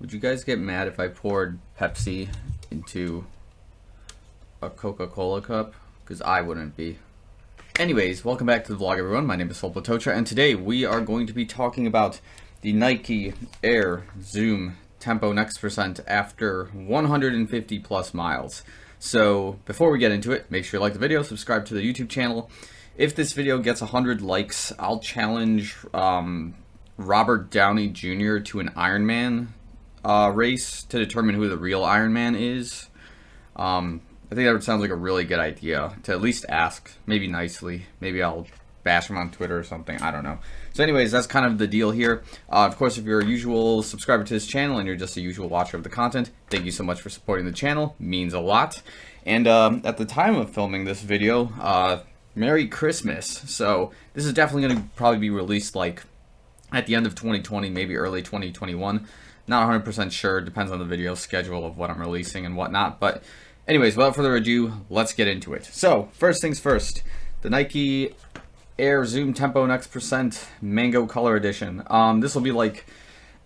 Would you guys get mad if I poured Pepsi into a Coca-Cola cup? Because I wouldn't be. Anyways, welcome back to the vlog, everyone. My name is Filip Latocha, and today we are going to be talking about the Nike Air Zoom Tempo Next Percent after 150 plus miles. So before we get into it, make sure you like the video, subscribe to the YouTube channel. If this video gets 100 likes, I'll challenge Robert Downey Jr. to an Ironman race to determine who the real Iron Man is. I think that sounds like a really good idea to at least ask, maybe nicely. Maybe I'll bash him on Twitter or something. I don't know. So anyways, that's kind of the deal here. Of course, if you're a usual subscriber to this channel and you're just a usual watcher of the content, thank you so much for supporting the channel. It means a lot. And at the time of filming this video, Merry Christmas. So this is definitely going to probably be released like at the end of 2020, maybe early 2021. Not 100% sure. Depends on the video schedule of what I'm releasing and whatnot. But anyways, without further ado, let's get into it. So first things first, the Nike Air Zoom Tempo Next Percent Mango Color Edition. This will be like,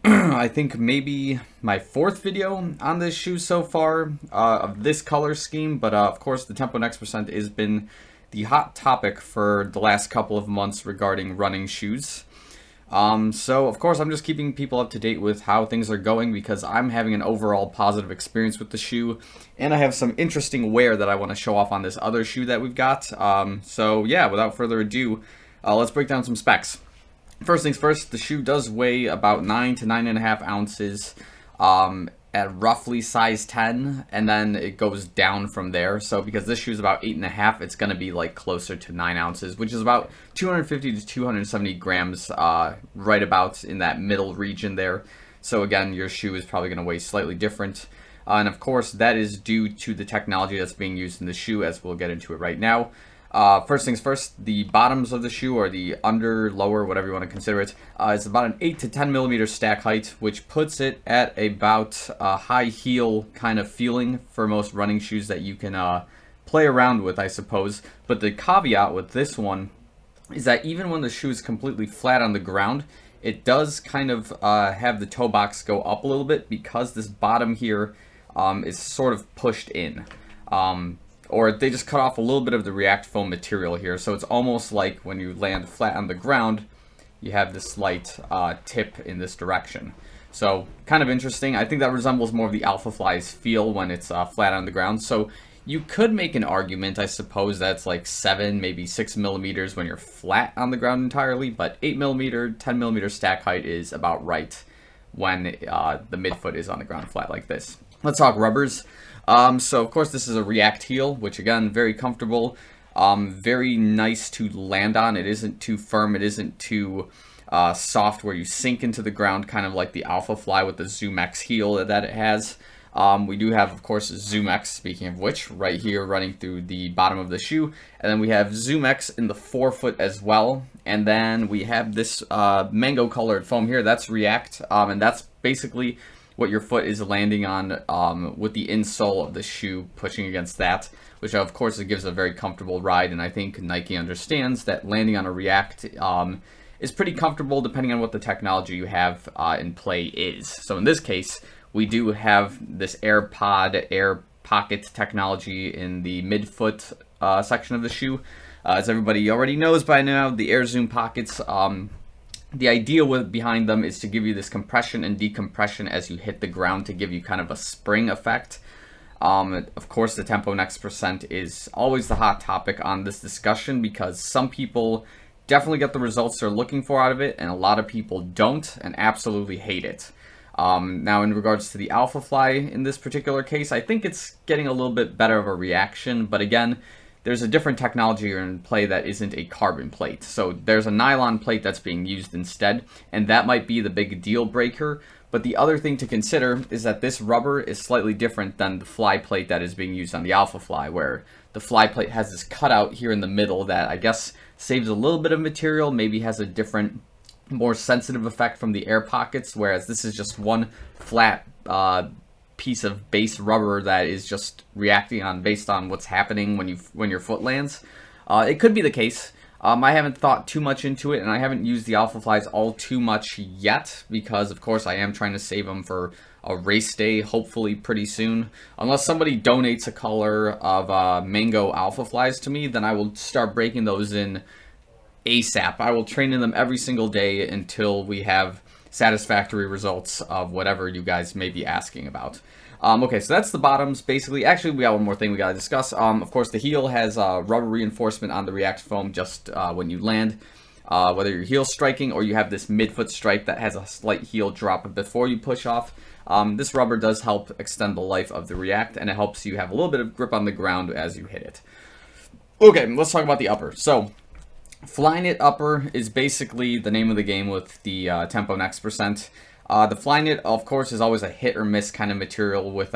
I think maybe my fourth video on this shoe so far of this color scheme. But of course, the Tempo Next Percent has been the hot topic for the last couple of months regarding running shoes. So of course I'm just keeping people up to date with how things are going because I'm having an overall positive experience with the shoe, and I have some interesting wear that I want to show off on this other shoe that we've got. So yeah, without further ado, let's break down some specs. First things first, the shoe does weigh about 9 to 9.5 ounces at roughly size 10, and then it goes down from there. So because this shoe is about 8.5, it's going to be like closer to 9 ounces, which is about 250 to 270 grams, right about in that middle region there. So again, your shoe is probably going to weigh slightly different. And of course, that is due to the technology that's being used in the shoe, as we'll get into it right now. First things first, the bottoms of the shoe, or the under, lower, whatever you want to consider it, is about an 8 to 10 millimeter stack height, which puts it at about a high heel kind of feeling for most running shoes that you can play around with, I suppose. But the caveat with this one is that even when the shoe is completely flat on the ground, it does kind of have the toe box go up a little bit because this bottom here is sort of pushed in. Or they just cut off a little bit of the React foam material here. So it's almost like when you land flat on the ground, you have this slight tip in this direction. So kind of interesting. I think that resembles more of the Alpha Fly's feel when it's flat on the ground. So you could make an argument, I suppose, that's like 7, maybe 6 millimeters when you're flat on the ground entirely. But 8 millimeter, 10 millimeter stack height is about right when the midfoot is on the ground flat like this. Let's talk rubbers. So of course this is a React heel, which again, very comfortable, very nice to land on. It isn't too firm, it isn't too soft where you sink into the ground, kind of like the Alpha Fly with the Zoom X heel that it has. We do have, of course, Zoom X, speaking of which, right here running through the bottom of the shoe. And then we have Zoom X in the forefoot as well. And then we have this mango colored foam here, that's React, and that's basically what your foot is landing on with the insole of the shoe pushing against that, which of course it gives a very comfortable ride. And I think Nike understands that landing on a React is pretty comfortable depending on what the technology you have in play is. So in this case, we do have this air pocket technology in the midfoot section of the shoe. As everybody already knows by now, the Air Zoom pockets, the idea behind them is to give you this compression and decompression as you hit the ground to give you kind of a spring effect. Of course, the Tempo Next Percent is always the hot topic on this discussion because some people definitely get the results they're looking for out of it, and a lot of people don't and absolutely hate it. Now, in regards to the Alpha Fly in this particular case, I think it's getting a little bit better of a reaction, but again, there's a different technology in play that isn't a carbon plate. So there's a nylon plate that's being used instead, and that might be the big deal breaker. But the other thing to consider is that this rubber is slightly different than the fly plate that is being used on the Alpha Fly, where the fly plate has this cutout here in the middle that I guess saves a little bit of material, maybe has a different, more sensitive effect from the air pockets, whereas this is just one flat piece of base rubber that is just reacting on based on what's happening when your foot lands. It could be the case. I haven't thought too much into it, and I haven't used the Alpha Flies all too much yet, because of course I am trying to save them for a race day, hopefully pretty soon. Unless somebody donates a color of mango Alpha Flies to me, then I will start breaking those in ASAP. I will train in them every single day until we have satisfactory results of whatever you guys may be asking about. Okay, so that's the bottoms, basically. Actually, we got one more thing we gotta discuss. Of course, the heel has rubber reinforcement on the React foam just when you land. Whether you're heel striking or you have this midfoot strike that has a slight heel drop before you push off. This rubber does help extend the life of the React, and it helps you have a little bit of grip on the ground as you hit it. Okay, let's talk about the upper. So, Flyknit Upper is basically the name of the game with the tempo next percent. The Flyknit, of course, is always a hit or miss kind of material with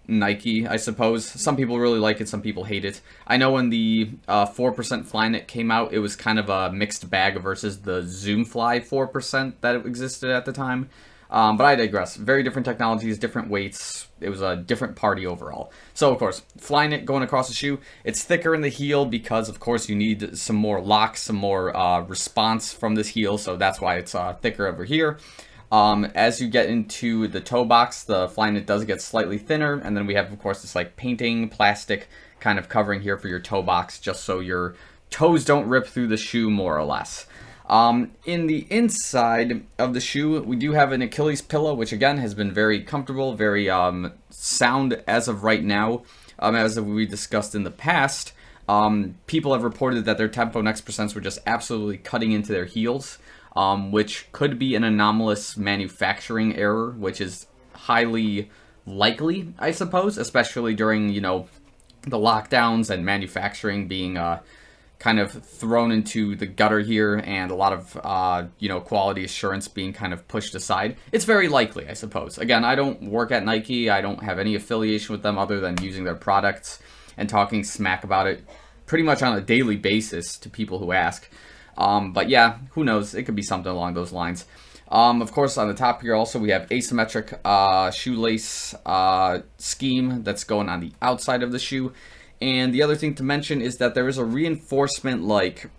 Nike, I suppose. Some people really like it, some people hate it. I know when the 4% Flyknit came out, it was kind of a mixed bag versus the Zoom Fly 4% that existed at the time. But I digress. Very different technologies, different weights. It was a different party overall. So, of course, Flyknit going across the shoe. It's thicker in the heel because, of course, you need some more lock, some more response from this heel. So that's why it's thicker over here. As you get into the toe box, the Flyknit does get slightly thinner, and then we have, of course, this like painting plastic kind of covering here for your toe box, just so your toes don't rip through the shoe more or less. In the inside of the shoe, we do have an Achilles pillow, which again has been very comfortable, very sound as of right now. As we discussed in the past, people have reported that their tempo next percents were just absolutely cutting into their heels. Which could be an anomalous manufacturing error, which is highly likely, I suppose, especially during, you know, the lockdowns and manufacturing being kind of thrown into the gutter here, and a lot of, you know, quality assurance being kind of pushed aside. It's very likely, I suppose. Again, I don't work at Nike. I don't have any affiliation with them other than using their products and talking smack about it pretty much on a daily basis to people who ask. But yeah, who knows? It could be something along those lines. Of course, on the top here also we have asymmetric shoelace scheme that's going on the outside of the shoe. And the other thing to mention is that there is a reinforcement like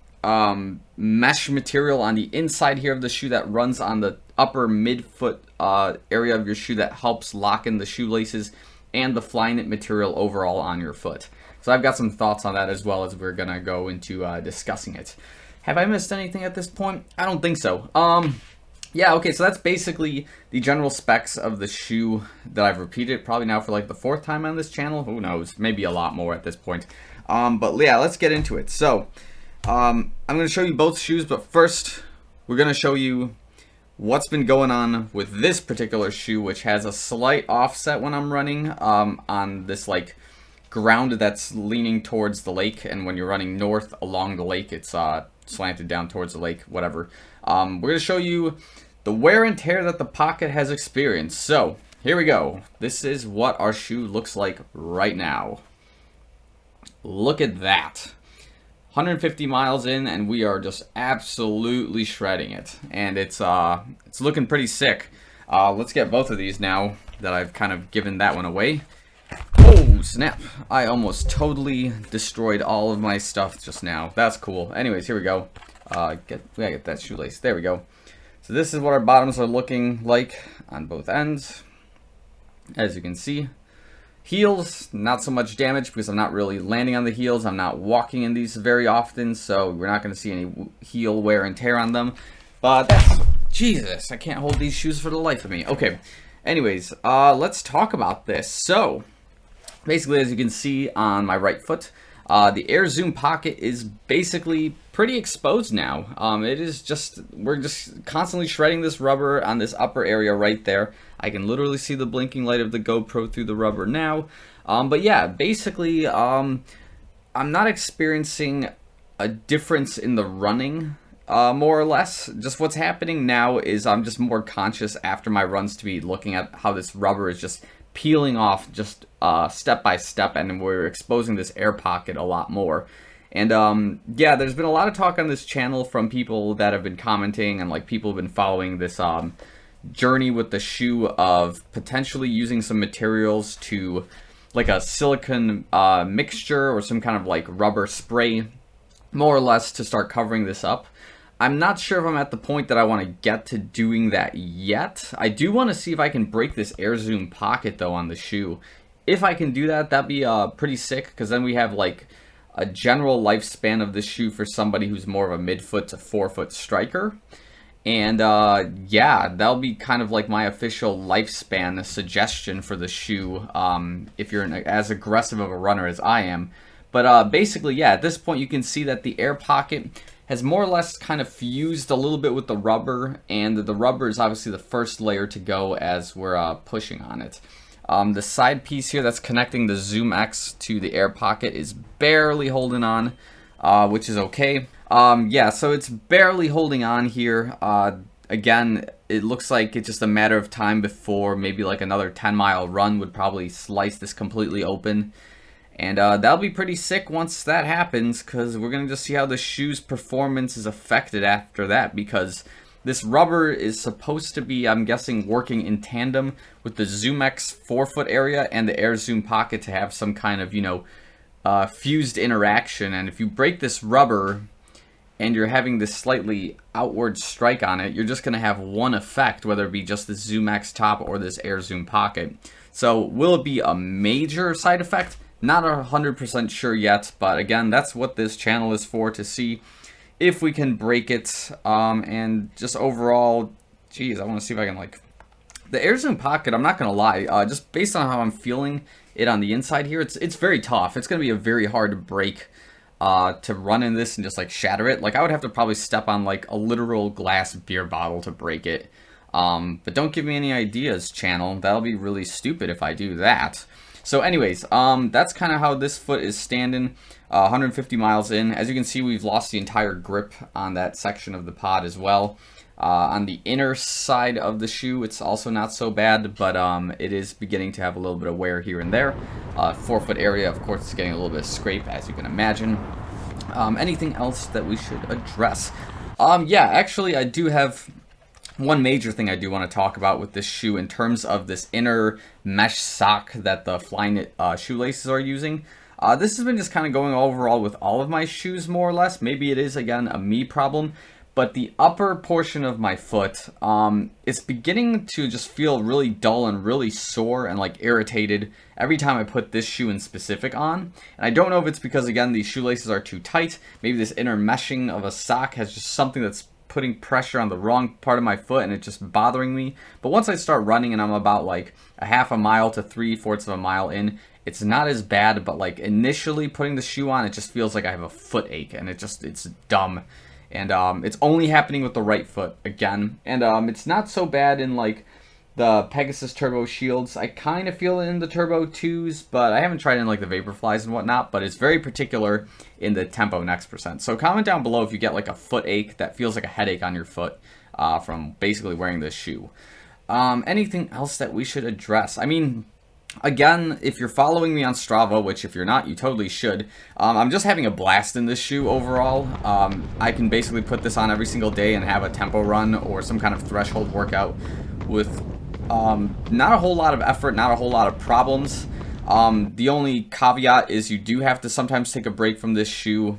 mesh material on the inside here of the shoe that runs on the upper midfoot area of your shoe that helps lock in the shoelaces and the Flyknit material overall on your foot. So I've got some thoughts on that as well as we're going to go into discussing it. Have I missed anything at this point? I don't think so. Yeah, okay, so that's basically the general specs of the shoe that I've repeated probably now for like the 4th time on this channel. Who knows? Maybe a lot more at this point. But yeah, let's get into it. So, I'm going to show you both shoes, but first, we're going to show you what's been going on with this particular shoe, which has a slight offset when I'm running on this like ground that's leaning towards the lake, and when you're running north along the lake, it's slanted down towards the lake, whatever. We're going to show you the wear and tear that the pocket has experienced. So, here we go. This is what our shoe looks like right now. Look at that. 150 miles in, and we are just absolutely shredding it. And it's looking pretty sick. Let's get both of these now that I've kind of given that one away. Oh, snap. I almost totally destroyed all of my stuff just now. That's cool. Anyways, here we go. We gotta get that shoelace. There we go. So this is what our bottoms are looking like on both ends. As you can see. Heels, not so much damage because I'm not really landing on the heels. I'm not walking in these very often, so we're not going to see any heel wear and tear on them. But that's... Jesus, I can't hold these shoes for the life of me. Okay. Anyways, let's talk about this. So, basically, as you can see on my right foot, the Air Zoom pocket is basically pretty exposed now. It is just, we're just constantly shredding this rubber on this upper area right there. I can literally see the blinking light of the GoPro through the rubber now. But yeah, basically, I'm not experiencing a difference in the running, more or less. Just what's happening now is I'm just more conscious after my runs to be looking at how this rubber is just peeling off just step by step, and we're exposing this air pocket a lot more. And yeah, there's been a lot of talk on this channel from people that have been commenting, and like people have been following this journey with the shoe of potentially using some materials to like a silicone mixture or some kind of like rubber spray more or less to start covering this up. I'm not sure if I'm at the point that I want to get to doing that yet. I do want to see if I can break this Air Zoom pocket though on the shoe. If I can do that, that'd be pretty sick, because then we have like a general lifespan of this shoe for somebody who's more of a midfoot to forefoot striker. And yeah, that'll be kind of like my official lifespan suggestion for the shoe, if you're as aggressive of a runner as I am. But basically, yeah, at this point you can see that the air pocket has more or less kind of fused a little bit with the rubber, and the rubber is obviously the first layer to go as we're pushing on it. The side piece here that's connecting the Zoom X to the air pocket is barely holding on, which is okay. Yeah, so it's barely holding on here. Again, it looks like it's just a matter of time before maybe like another 10-mile run would probably slice this completely open. And that'll be pretty sick once that happens, because we're going to just see how the shoe's performance is affected after that, because this rubber is supposed to be, I'm guessing, working in tandem with the Zoom X forefoot area and the Air Zoom pocket to have some kind of, you know, fused interaction. And if you break this rubber and you're having this slightly outward strike on it, you're just going to have one effect, whether it be just the Zoom X top or this Air Zoom pocket. So will it be a major side effect? Not 100% sure yet, but again, that's what this channel is for, to see if we can break it. And just overall, geez, I want to see if I can, like, the Air Zoom pocket, I'm not going to lie, just based on how I'm feeling it on the inside here, it's very tough. It's going to be a very hard break to run in this and just, like, shatter it. Like, I would have to probably step on, like, a literal glass beer bottle to break it. But don't give me any ideas, channel. That'll be really stupid if I do that. So anyways, that's kind of how this foot is standing, 150 miles in. As you can see, we've lost the entire grip on that section of the pod as well. On the inner side of the shoe, it's also not so bad, but it is beginning to have a little bit of wear here and there. Forefoot area, of course, is getting a little bit of scrape, as you can imagine. Anything else that we should address? Yeah, actually, I do have one major thing I do want to talk about with this shoe in terms of this inner mesh sock that the Flyknit shoelaces are using. This has been just kind of going overall with all of my shoes, more or less. Maybe it is, again, a me problem. But the upper portion of my foot, it's beginning to just feel really dull and really sore and like irritated every time I put this shoe in specific on. And I don't know if it's because, again, these shoelaces are too tight. Maybe this inner meshing of a sock has just something that's putting pressure on the wrong part of my foot and it's just bothering me. But once I start running and I'm about like a half a mile to 3/4 of a mile in, it's not as bad. But like initially putting the shoe on, it just feels like I have a foot ache, and it's dumb. And it's only happening with the right foot again. And it's not so bad in like the Pegasus Turbo Shields. I kind of feel it in the Turbo 2s, but I haven't tried it in like the Vaporflies and whatnot. But it's very particular in the Tempo Next percent. So comment down below if you get like a foot ache that feels like a headache on your foot from basically wearing this shoe. Anything else that we should address? I mean, again, if you're following me on Strava, which if you're not, you totally should, I'm just having a blast in this shoe overall. I can basically put this on every single day and have a tempo run or some kind of threshold workout with not a whole lot of effort, not a whole lot of problems. The only caveat is you do have to sometimes take a break from this shoe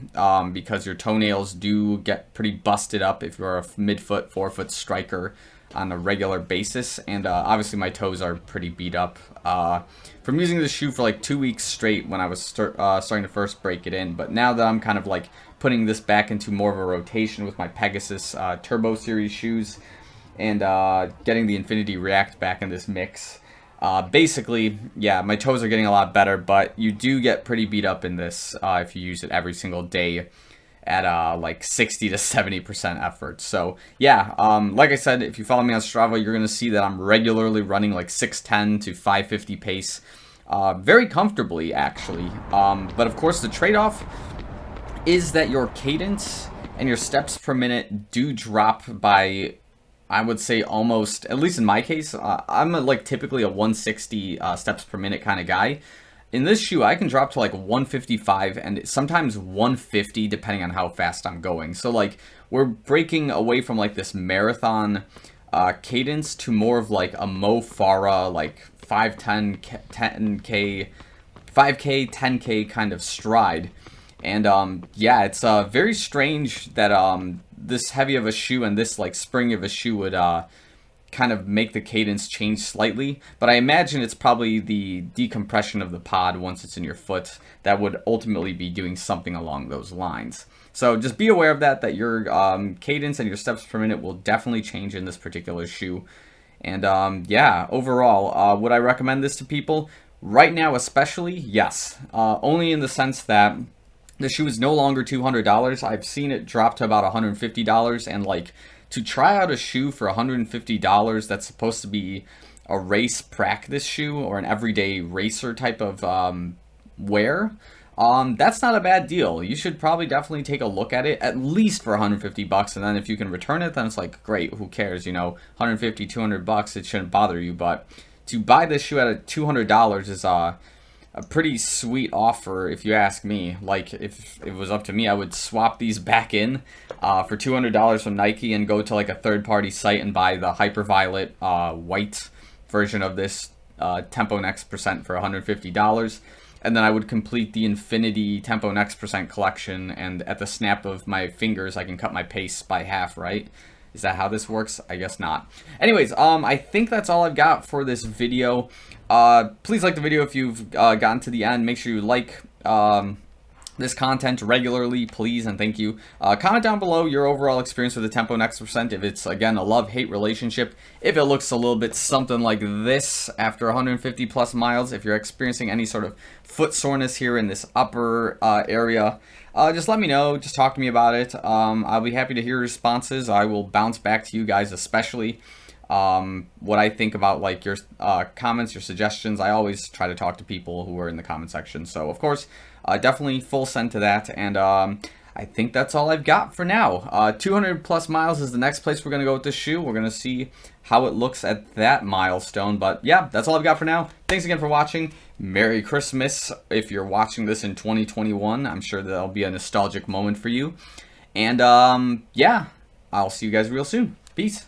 because your toenails do get pretty busted up if you're a midfoot, forefoot striker on a regular basis. And obviously my toes are pretty beat up from using this shoe for like 2 weeks straight when I was starting to first break it in. But now that I'm kind of like putting this back into more of a rotation with my Pegasus Turbo Series shoes and getting the Infinity React back in this mix, basically, yeah, my toes are getting a lot better, but you do get pretty beat up in this if you use it every single day at like 60 to 70% effort. So yeah, like I said, if you follow me on Strava, you're going to see that I'm regularly running like 610 to 550 pace very comfortably, actually. But of course, the trade-off is that your cadence and your steps per minute do drop by, I would say, almost, at least in my case, I'm like typically a 160 steps per minute kind of guy. In this shoe, I can drop to like 155 and sometimes 150 depending on how fast I'm going. So like we're breaking away from like this marathon cadence to more of like a Mo Farah, like 5K, 10K kind of stride. And yeah, it's very strange that this heavy of a shoe and this like spring of a shoe would kind of make the cadence change slightly, but I imagine it's probably the decompression of the pod once it's in your foot that would ultimately be doing something along those lines. So just be aware of that your cadence and your steps per minute will definitely change in this particular shoe. And yeah, overall, would I recommend this to people? Right now especially, yes. Only in the sense that the shoe is no longer $200. I've seen it drop to about $150, and like, to try out a shoe for $150 that's supposed to be a race practice shoe or an everyday racer type of wear, that's not a bad deal. You should probably definitely take a look at it, at least for 150 bucks, and then if you can return it, then it's like, great, who cares, you know, 150, 200 bucks, it shouldn't bother you. But to buy this shoe at $200 is a pretty sweet offer, if you ask me. Like, if it was up to me, I would swap these back in for $200 from Nike and go to like a third-party site and buy the Hyperviolet white version of this Tempo Next Percent for $150. And then I would complete the Infinity Tempo Next Percent collection, and at the snap of my fingers, I can cut my pace by half, right? Is that how this works? I guess not. Anyways, I think that's all I've got for this video. Please like the video if you've gotten to the end. Make sure you like this content regularly, please, and thank you. Comment down below your overall experience with the Tempo Next Percent. If it's, again, a love-hate relationship. If it looks a little bit something like this after 150 plus miles. If you're experiencing any sort of foot soreness here in this upper area, just let me know. Just talk to me about it. I'll be happy to hear responses. I will bounce back to you guys, especially what I think about like your comments, your suggestions. I always try to talk to people who are in the comment section. So, of course, definitely full send to that. And I think that's all I've got for now. 200 plus miles is the next place we're going to go with this shoe. We're going to see how it looks at that milestone. But yeah, that's all I've got for now. Thanks again for watching. Merry Christmas if you're watching this in 2021. I'm sure that'll be a nostalgic moment for you. And yeah, I'll see you guys real soon. Peace.